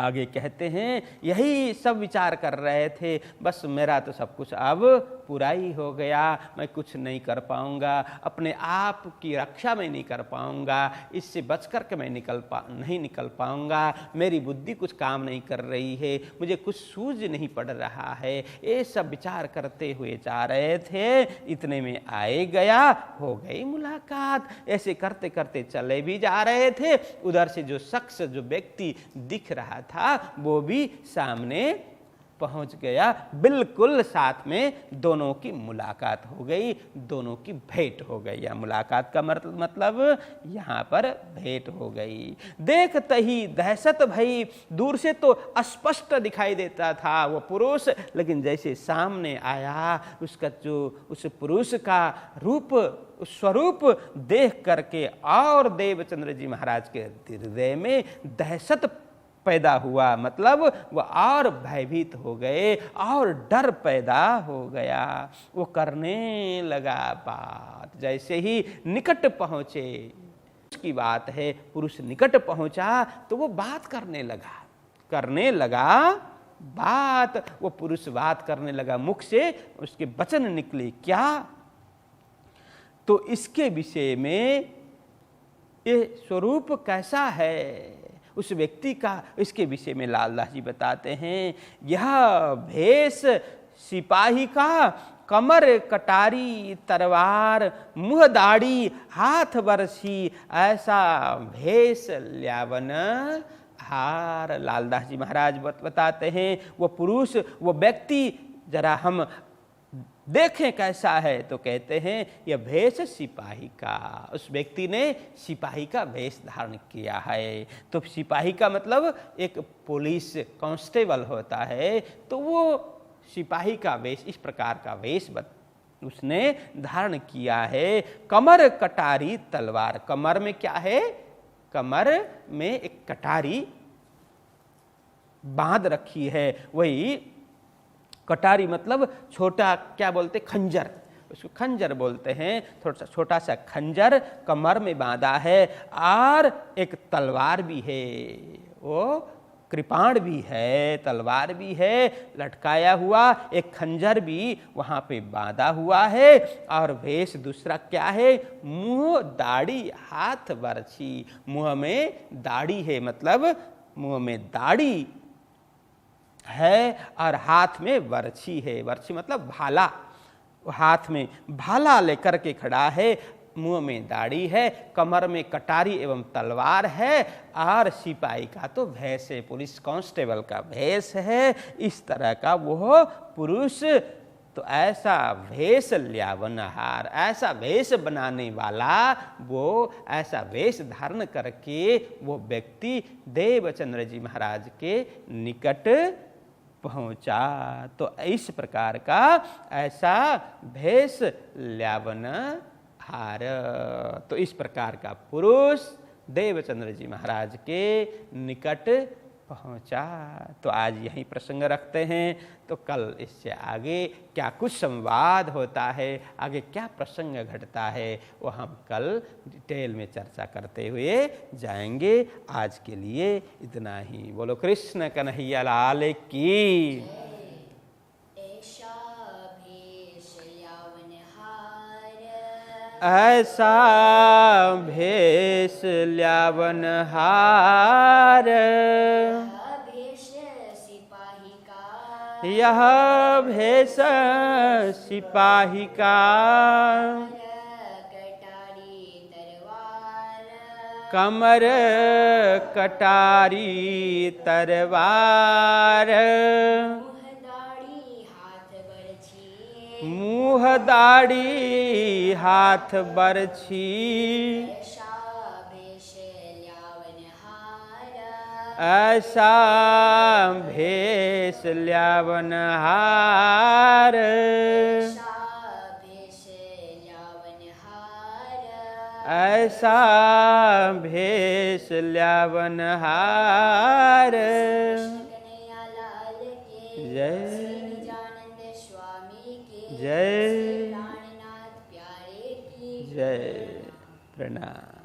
आगे कहते हैं यही सब विचार कर रहे थे, बस मेरा तो सब कुछ अब पूरा ही हो गया, मैं कुछ नहीं कर पाऊंगा, अपने आप की रक्षा मैं नहीं कर पाऊंगा, इससे बच कर के मैं नहीं निकल पाऊंगा, मेरी बुद्धि कुछ काम नहीं कर रही है, मुझे कुछ सूझ नहीं पड़ रहा है। ये सब विचार करते हुए जा रहे थे, इतने में आए गया हो गई मुलाकात। ऐसे करते करते चले भी जा रहे थे, उधर से जो शख्स, जो व्यक्ति दिख रहा था वो भी सामने पहुंच गया, बिल्कुल साथ में दोनों की मुलाकात हो गई, दोनों की भेंट हो गई। या मुलाकात का मतलब यहाँ पर भेंट हो गई। देखते ही दहशत भई, दूर से तो स्पष्ट दिखाई देता था वो पुरुष, लेकिन जैसे सामने आया उसका जो उस पुरुष का रूप, स्वरूप देख करके और देवचंद्र जी महाराज के हृदय में दहशत पैदा हुआ, मतलब वह और भयभीत हो गए और डर पैदा हो गया। वो करने लगा बात। जैसे ही निकट पहुंचे, उसकी बात है, पुरुष निकट पहुंचा तो वो बात करने लगा बात। वो पुरुष बात करने लगा, मुख से उसके वचन निकले क्या, तो इसके विषय में ये स्वरूप कैसा है उस व्यक्ति का, इसके विषय में लालदास जी बताते हैं। यह भेष सिपाही का, कमर कटारी तलवार, मुंह दाढ़ी हाथ बरसी, ऐसा भेष ल्यावन हार। लालदास जी महाराज बताते हैं वो पुरुष, वो व्यक्ति जरा हम देखें कैसा है, तो कहते हैं यह भेष सिपाही का। उस व्यक्ति ने सिपाही का भेष धारण किया है। तो सिपाही का मतलब एक पुलिस कांस्टेबल होता है, तो वो सिपाही का वेश, इस प्रकार का वेश उसने धारण किया है। कमर कटारी तलवार, कमर में क्या है, कमर में एक कटारी बांध रखी है, वही कटारी मतलब छोटा, क्या बोलते, खंजर, उसको खंजर बोलते हैं। थोड़ा छोटा सा खंजर कमर में बांधा है, और एक तलवार भी है, वो कृपाण भी है, तलवार भी है लटकाया हुआ, एक खंजर भी वहाँ पे बांधा हुआ है। और वेश दूसरा क्या है, मुंह दाढ़ी हाथ बरछी, मुंह में दाढ़ी है, मतलब मुंह में दाढ़ी है और हाथ में बरछी है। बरछी मतलब भाला, हाथ में भाला लेकर के खड़ा है, मुंह में दाढ़ी है, कमर में कटारी एवं तलवार है, और सिपाही का तो भेष है, पुलिस कांस्टेबल का भेष है। इस तरह का वो पुरुष, तो ऐसा भेष ल्यावनहार, ऐसा भेष बनाने वाला, वो ऐसा वेश धारण करके वो व्यक्ति देवचंद्र जी महाराज के निकट पहुंचा। तो इस प्रकार का ऐसा भेष ल्यावनहार, तो इस प्रकार का पुरुष देवचंद्र जी महाराज के निकट पहुंचा। तो आज यही प्रसंग रखते हैं, तो कल इससे आगे क्या कुछ संवाद होता है, आगे क्या प्रसंग घटता है, वो हम कल डिटेल में चर्चा करते हुए जाएंगे। आज के लिए इतना ही। बोलो कृष्ण कन्हैया लाल की। ऐसा भेष ल्यावनहार, यह भेष सिपाही का, कमर कटारी तलवार, मुँह दाढ़ी हाथ बरछी, ऐसा भेष ल्यावनहार, ऐसा भेष ल्यावनहार। जय जय जय, प्रणाम।